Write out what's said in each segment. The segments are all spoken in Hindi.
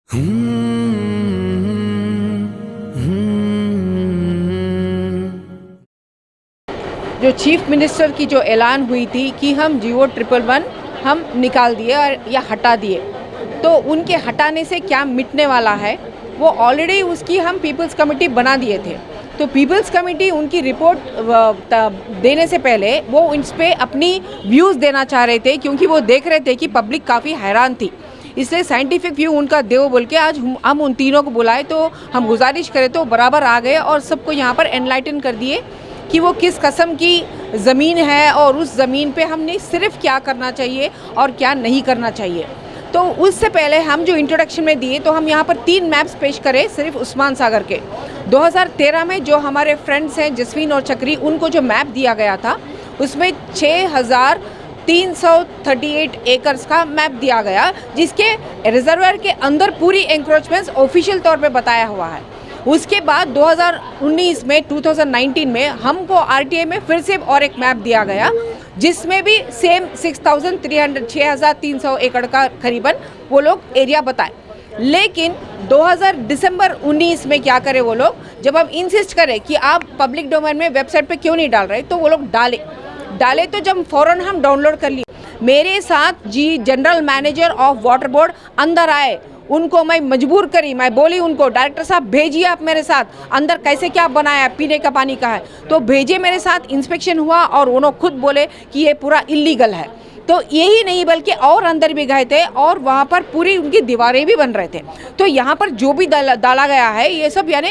जो चीफ मिनिस्टर की जो ऐलान हुई थी कि हम जियो 111 हम निकाल दिए और या हटा दिए, तो उनके हटाने से क्या मिटने वाला है, वो ऑलरेडी उसकी हम पीपल्स कमेटी बना दिए थे। तो पीपल्स कमेटी उनकी रिपोर्ट देने से पहले वो इस पर अपनी व्यूज़ देना चाह रहे थे, क्योंकि वो देख रहे थे कि पब्लिक काफ़ी हैरान थी। इसलिए साइंटिफिक व्यू उनका देव बोल के आज हम उन तीनों को बुलाए, तो हम गुजारिश करें तो बराबर आ गए और सबको यहाँ पर एनलाइटन कर दिए कि वो किस कस्म की ज़मीन है और उस ज़मीन पे हमने सिर्फ क्या करना चाहिए और क्या नहीं करना चाहिए। तो उससे पहले हम जो इंट्रोडक्शन में दिए, तो हम यहाँ पर 3 मैप्स पेश करें सिर्फ उस्मान सागर के। 2013 में जो हमारे फ्रेंड्स हैं जसवीन और चक्री, उनको जो मैप दिया गया था उसमें 6338 एकर्स का मैप दिया गया, जिसके रिजर्वायर के अंदर पूरी एंक्रोचमेंट्स ऑफिशियल तौर पे बताया हुआ है। उसके बाद 2019 में हमको आरटीए में फिर से और एक मैप दिया गया, जिसमें भी सेम 6300 एकड़ का करीबन वो लोग एरिया बताए। लेकिन दिसंबर 19 में क्या करे वो लोग, जब हम इंसिस्ट करें कि आप पब्लिक डोमेन में वेबसाइट पे क्यों नहीं डाल रहे, तो वो लोग डाले तो जब फ़ौरन हम डाउनलोड कर लिए। मेरे साथ general manager of water board अंदर आए, उनको मैं मजबूर करी, मैं बोली उनको डायरेक्टर साहब भेजिए आप मेरे साथ अंदर, कैसे क्या बनाया, पीने का पानी का है, तो भेजे मेरे साथ। इंस्पेक्शन हुआ और उन्होंने खुद बोले कि ये पूरा इलीगल है। तो यही नहीं बल्कि और अंदर भी गए थे और वहाँ पर पूरी उनकी दीवारें भी बन रहे थे। तो यहाँ पर जो भी डाला गया है ये सब यानी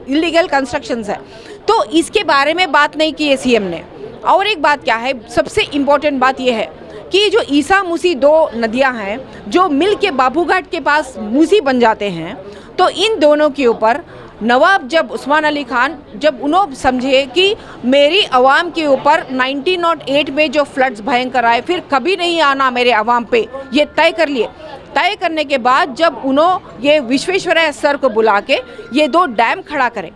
इलीगल कंस्ट्रक्शंस है। तो इसके बारे में बात नहीं की है सीएम ने। और एक बात क्या है, सबसे इम्पोर्टेंट बात यह है कि जो ईसा मूसी 2 नदियां हैं जो मिल के बाबूघाट के पास मूसी बन जाते हैं, तो इन दोनों के ऊपर नवाब जब उस्मान अली खान जब उन्होंने समझे कि मेरी आवाम के ऊपर 1908 में जो फ्लड्स भयंकर आए फिर कभी नहीं आना मेरे आवाम पे, ये तय कर लिए। तय करने के बाद जब उन्होंने ये विश्वेश्वरैया सर को बुला के ये 2 डैम खड़ा करे,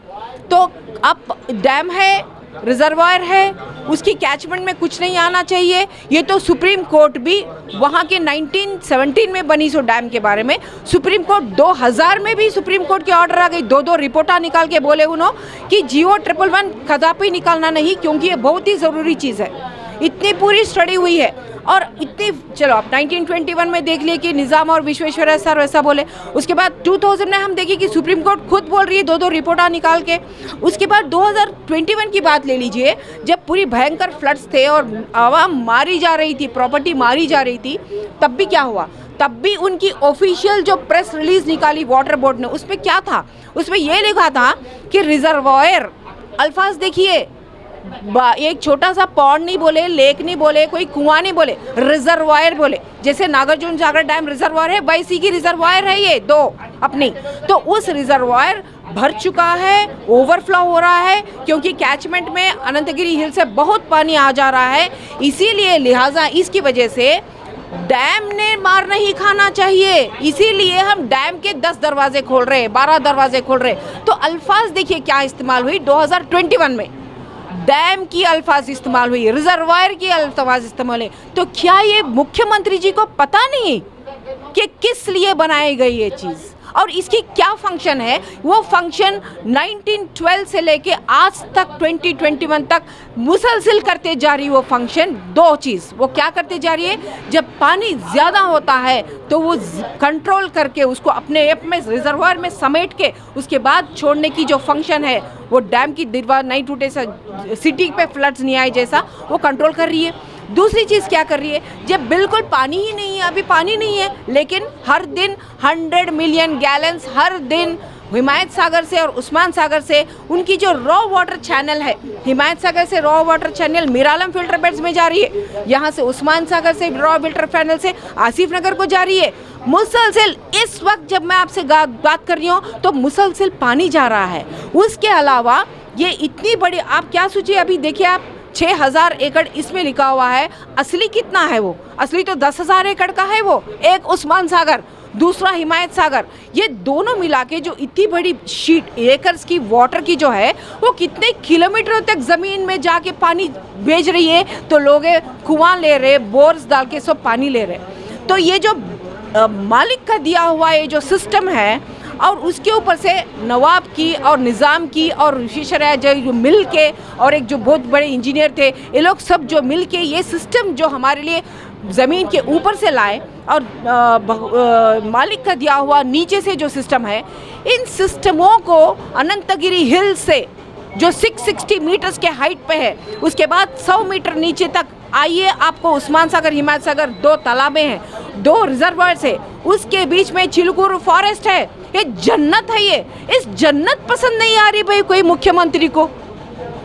तो अब डैम है, रिजर्वायर है, उसकी कैचमेंट में कुछ नहीं आना चाहिए। ये तो सुप्रीम कोर्ट भी वहाँ के 1917 में बनी सो डैम के बारे में, सुप्रीम कोर्ट 2000 में भी सुप्रीम कोर्ट के ऑर्डर आ गई, 2 रिपोर्टा निकाल के बोले उन्होंने कि जियो 111 कदापि निकालना नहीं, क्योंकि ये बहुत ही ज़रूरी चीज़ है। इतनी पूरी स्टडी हुई है और इतनी, चलो आप 1921 में देख लिए कि निज़ाम और विश्वेश्वरैया सर वैसा बोले। उसके बाद 2000 में हम देखे कि सुप्रीम कोर्ट खुद बोल रही है 2 रिपोर्टा निकाल के। उसके बाद 2021 की बात ले लीजिए, जब पूरी भयंकर फ्लड्स थे और आवाम मारी जा रही थी, प्रॉपर्टी मारी जा रही थी, तब भी क्या हुआ, तब भी उनकी ऑफिशियल जो प्रेस रिलीज निकाली वाटर बोर्ड ने, उसमें क्या था, उसमें ये लिखा था कि रिजर्वायर, अल्फाज देखिए, एक छोटा सा पॉन्ड नहीं बोले, लेक नहीं बोले, कोई कुआं नहीं बोले, रिजर्वायर बोले। जैसे नागार्जुन सागर डैम रिजर्वायर है, वैसी की रिजर्वायर है ये 2 अपनी। तो उस रिजर्वायर भर चुका है, ओवरफ्लो हो रहा है, क्योंकि कैचमेंट में अनंतगिरी हिल से बहुत पानी आ जा रहा है। इसीलिए लिहाजा इसकी वजह से डैम ने मार नहीं खाना चाहिए, इसीलिए हम डैम के 10 दरवाजे खोल रहे हैं, 12 दरवाजे खोल रहे हैं। तो अल्फाज देखिए क्या इस्तेमाल हुई 2021 में, डैम की अल्फाज इस्तेमाल हुई, रिजर्वायर की अल्फाज इस्तेमाल हुई। तो क्या ये मुख्यमंत्री जी को पता नहीं कि किस लिए बनाई गई ये चीज़ और इसकी क्या फंक्शन है? वो फंक्शन 1912 से लेके आज तक 2021 तक मुसलसिल करते जा रही वो फंक्शन। 2 चीज़ वो क्या करते जा रही है, जब पानी ज़्यादा होता है तो वो कंट्रोल करके उसको अपने में रिजर्वायर में समेट के उसके बाद छोड़ने की जो फंक्शन है, वो डैम की दीवार नहीं टूटे, सिटी पे फ्लड्स नहीं आए जैसा, वो कंट्रोल कर रही है। दूसरी चीज़ क्या कर रही है, जब बिल्कुल पानी ही नहीं है, अभी पानी नहीं है, लेकिन हर दिन 100 मिलियन गैलन्स हर दिन हिमायत सागर से और उस्मान सागर से उनकी जो रॉ वाटर चैनल है, हिमायत सागर से raw water channel Miralam filter beds में जा रही है, यहाँ से उस्मान सागर से रॉ फिल्टर चैनल से आसिफ नगर को जा रही है। मुसलसिल इस वक्त जब मैं आपसे बात कर रही हूँ तो मुसलसिल पानी जा रहा है। उसके अलावा ये इतनी बड़ी, आप क्या सोचिए, अभी देखिए आप 6000 एकड़ इसमें लिखा हुआ है, असली कितना है वो, असली तो 10,000 एकड़ का है वो, एक उस्मान सागर, दूसरा हिमायत सागर। ये दोनों मिला के जो इतनी बड़ी शीट एकर्स की वाटर की जो है, वो कितने किलोमीटरों तक ज़मीन में जाके पानी भेज रही है। तो लोग कुआं ले रहे, बोर्स डाल के सब पानी ले रहे। तो ये जो मालिक का दिया हुआ ये जो सिस्टम है और उसके ऊपर से नवाब की और निज़ाम की और विशेषज्ञ जो मिल के और एक जो बहुत बड़े इंजीनियर थे, ये लोग सब जो मिल के ये सिस्टम जो हमारे लिए ज़मीन के ऊपर से लाए और मालिक का दिया हुआ नीचे से जो सिस्टम है, इन सिस्टमों को अनंतगिरी हिल से जो 660 मीटर्स के हाइट पे है, उसके बाद 100 मीटर नीचे तक आइए, आपको उस्मान सागर, हिमायत सागर 2 तालाबें हैं, 2 रिजर्वायर्स है, उसके बीच में चिलकुर फॉरेस्ट है। ये जन्नत है। ये इस जन्नत पसंद नहीं आ रही भाई कोई मुख्यमंत्री को।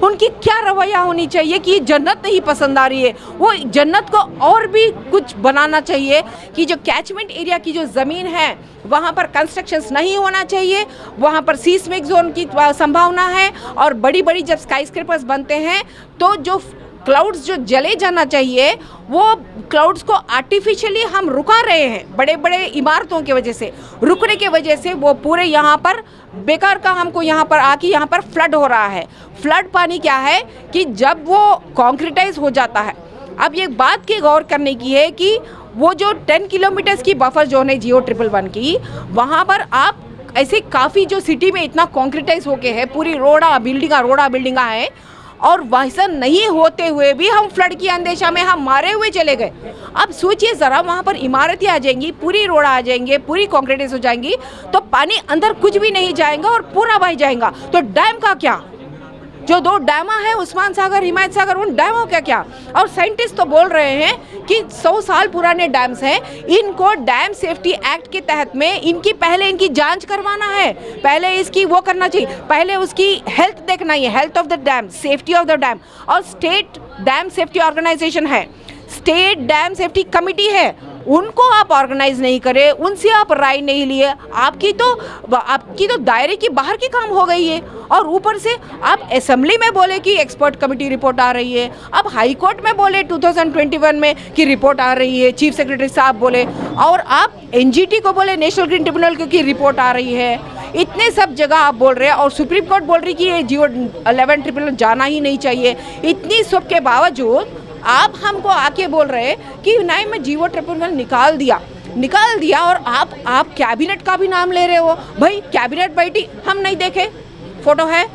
उनकी क्या रवैया होनी चाहिए कि ये जन्नत नहीं पसंद आ रही है, वो जन्नत को और भी कुछ बनाना चाहिए कि जो कैचमेंट एरिया की जो ज़मीन है वहाँ पर कंस्ट्रक्शंस नहीं होना चाहिए, वहाँ पर सीस्मिक जोन की संभावना है और बड़ी बड़ी जब स्काईस्क्रेपर्स बनते हैं तो जो क्लाउड्स जो जले जाना चाहिए वो क्लाउड्स को आर्टिफिशियली हम रुका रहे हैं बड़े बड़े इमारतों की वजह से। रुकने की वजह से वो पूरे यहाँ पर बेकार का हमको यहाँ पर आके यहाँ पर फ्लड हो रहा है। फ्लड पानी क्या है कि जब वो कॉन्क्रीटाइज हो जाता है, अब ये बात की गौर करने की है कि वो जो 10 किलोमीटर्स की बफर जोन है जियो 111 की, वहाँ पर आप ऐसे काफ़ी जो सिटी में इतना कॉन्क्रीटाइज होके है, पूरी रोड़ा बिल्डिंगा है और वैसा नहीं होते हुए भी हम फ्लड की अंदेशा में हम मारे हुए चले गए। अब सोचिए ज़रा, वहाँ पर इमारतें आ जाएंगी, पूरी रोड़ा आ जाएंगे, पूरी कॉन्क्रीटाइज हो जाएंगी, तो पानी अंदर कुछ भी नहीं जाएगा और पूरा बह जाएगा। तो डैम का क्या? जो 2 डैम है उस्मान सागर, हिमायत सागर, उन डैमों का क्या? और साइंटिस्ट तो बोल रहे हैं कि 100 साल पुराने डैम्स हैं, इनको डैम सेफ्टी एक्ट के तहत में पहले इनकी जांच करवाना है, पहले इसकी वो करना चाहिए, पहले उसकी हेल्थ देखना है, health of the dam, safety of the dam. और स्टेट डैम सेफ्टी ऑर्गेनाइजेशन है, स्टेट डैम सेफ्टी कमिटी है, उनको आप ऑर्गेनाइज नहीं करे, उनसे आप राय नहीं लिए, आपकी तो दायरे की बाहर की काम हो गई है। और ऊपर से आप असेंबली में बोले कि एक्सपर्ट कमेटी रिपोर्ट आ रही है, अब हाई कोर्ट में बोले 2021 में कि रिपोर्ट आ रही है, चीफ सेक्रेटरी साहब बोले, और आप एनजीटी को बोले, नेशनल ग्रीन ट्रिब्यूनल की रिपोर्ट आ रही है। इतने सब जगह आप बोल रहे हैं और सुप्रीम कोर्ट बोल रही कि ये जियो 11 ट्रिब्यूनल जाना ही नहीं चाहिए। इतनी सब के बावजूद आप हमको आके बोल रहे हैं कि नहीं, मैं जियो ट्रिब्यूनल निकाल दिया और आप कैबिनेट का भी नाम ले रहे हो। भाई कैबिनेट बैठी हम नहीं देखे, फोटो है,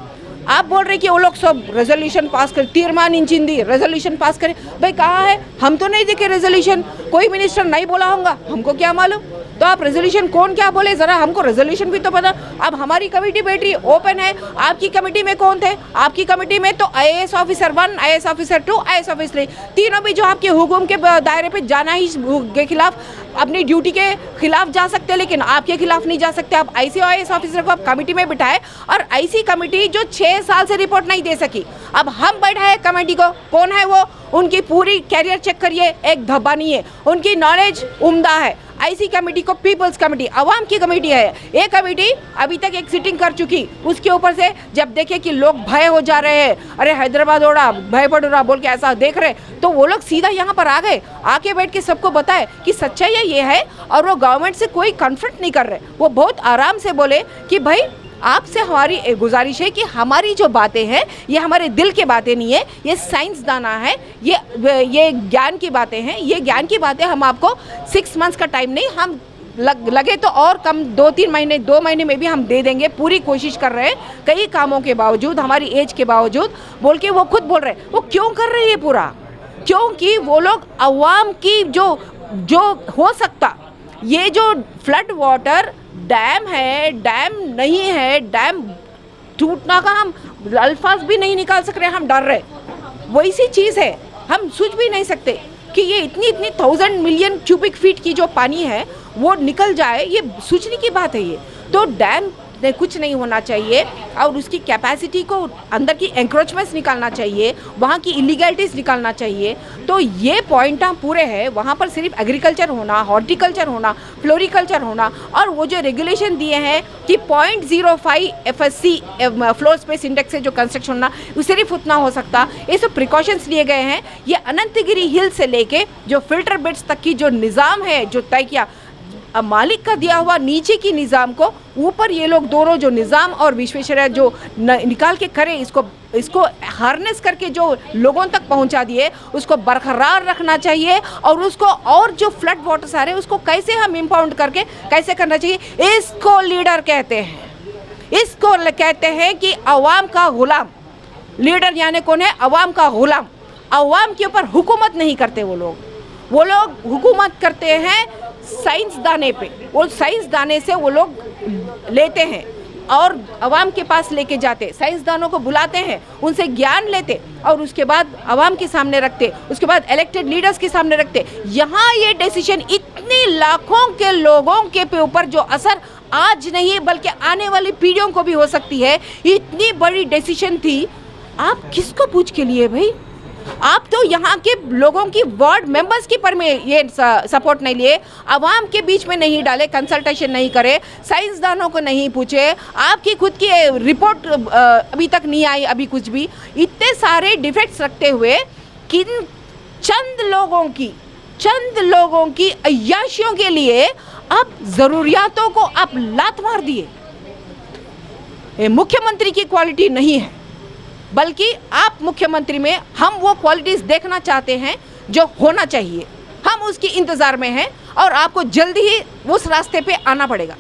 आप बोल रहे कि वो लोग सब रेजोल्यूशन पास कर, तीर्मान इंचिंदी रेजोल्यूशन पास करें। भाई कहाँ है? हम तो नहीं देखे रेजोल्यूशन, कोई मिनिस्टर नहीं बोला होगा, हमको क्या मालूम। तो आप रेजोल्यूशन कौन क्या बोले, ज़रा हमको रेजोल्यूशन भी तो पता। अब हमारी कमेटी बैठ रही ओपन है, आपकी कमेटी में कौन थे? आपकी कमेटी में तो IAS officer 1, IAS officer 2, IAS officer 3, तीनों भी जो आपके हुकुम के दायरे पे जाना ही के खिलाफ, अपनी ड्यूटी के खिलाफ जा सकते हैं, लेकिन आपके खिलाफ नहीं जा सकते। आप ICAS ऑफिसर को आप कमेटी में बिठाए और IC कमेटी जो 6 साल से रिपोर्ट नहीं दे सकी, अब हम बैठाए कमेटी को। कौन है वो? उनकी पूरी कैरियर चेक करिए, एक धब्बा नहीं है, उनकी नॉलेज उम्दा है। IC कमेटी को पीपल्स कमेटी, अवाम की कमेटी है। ये कमेटी अभी तक एक सिटिंग कर चुकी, उसके ऊपर से जब देखे कि लोग भय हो जा रहे हैं, अरे हैदराबाद उड़ा, भय पड़ रहा बोल के ऐसा देख रहे, तो वो लोग सीधा यहाँ पर आ गए, आके बैठ के सबको बताए कि सच्चाई ये है, और वो गवर्नमेंट से कोई कन्फ्रंट नहीं कर रहे। वो बहुत आराम से बोले कि भाई आपसे हमारी गुजारिश है कि हमारी जो बातें हैं ये हमारे दिल की बातें नहीं है, ये साइंसदाना है, ये ज्ञान की बातें हैं, ये ज्ञान की बातें हम आपको 6 मंथ्स का टाइम नहीं, हम लगे तो और कम 2-3 महीने, 2 महीने में भी हम दे देंगे, पूरी कोशिश कर रहे हैं कई कामों के बावजूद, हमारी एज के बावजूद, बोल के वो खुद बोल रहे हैं। वो क्यों कर रहे हैं पूरा? क्योंकि वो लोग अवाम की जो हो सकता, ये जो फ्लड वाटर डैम है, डैम नहीं है, डैम टूटना का हम अल्फाज भी नहीं निकाल सक रहे, हम डर रहे। वैसी चीज़ है, हम सोच भी नहीं सकते कि ये इतनी 1000 मिलियन क्यूबिक फीट की जो पानी है वो निकल जाए, ये सोचने की बात है। ये तो डैम में कुछ नहीं होना चाहिए और उसकी कैपेसिटी को अंदर की एंक्रोचमेंट्स निकालना चाहिए, वहाँ की इलीगलिटीज़ निकालना चाहिए। तो ये पॉइंट पूरे हैं। वहाँ पर सिर्फ एग्रीकल्चर होना, हॉर्टिकल्चर होना, फ्लोरिकल्चर होना, और वो जो रेगुलेशन दिए हैं कि 0.05 FSC फ्लोर स्पेस इंडेक्स से जो कंस्ट्रक्शन होना, वो सिर्फ उतना हो सकता। ये सब प्रिकॉशंस लिए गए हैं। ये अनंतगिरी हिल से लेके जो फिल्टर बिट्स तक की जो निज़ाम है जो तय किया, मालिक का दिया हुआ नीचे की निज़ाम को ऊपर ये लोग दोनों जो निज़ाम और विश्वेश्वरैया जो निकाल के करे, इसको हार्नेस करके जो लोगों तक पहुंचा दिए, उसको बरकरार रखना चाहिए। और उसको और जो फ्लड वाटर्स आ रहे हैं उसको कैसे हम इम्पाउंड करके कैसे करना चाहिए, इसको लीडर कहते हैं। इसको कहते हैं कि अवाम का गुलाम। लीडर यानी कौन है? अवाम का गुलाम। अवाम के ऊपर हुकूमत नहीं करते वो लोग हुकूमत करते हैं साइंसदाने पे। वो साइंसदाने से वो लोग लेते हैं और अवाम के पास लेके जाते, साइंसदानों को बुलाते हैं, उनसे ज्ञान लेते और उसके बाद अवाम के सामने रखते, उसके बाद इलेक्टेड लीडर्स के सामने रखते। यहाँ ये डिसीजन इतनी लाखों के लोगों के ऊपर जो असर आज नहीं बल्कि आने वाली पीढ़ियों को भी हो सकती है, इतनी बड़ी डिसीजन थी। आप किसको पूछ के लिए भाई? आप तो यहाँ के लोगों की वार्ड मेंबर्स की पर में ये सपोर्ट नहीं लिए, अवाम के बीच में नहीं डाले, कंसल्टेशन नहीं करे, साइंसदानों को नहीं पूछे, आपकी खुद की रिपोर्ट अभी तक नहीं आई, अभी कुछ भी। इतने सारे डिफेक्ट्स रखते हुए किन चंद लोगों की अय्याशियों के लिए आप ज़रूरियातों को आप लात मार दिए। ये मुख्यमंत्री की क्वालिटी नहीं है, बल्कि आप मुख्यमंत्री में हम वो क्वालिटीज़ देखना चाहते हैं जो होना चाहिए। हम उसकी इंतज़ार में हैं और आपको जल्दी ही उस रास्ते पे आना पड़ेगा।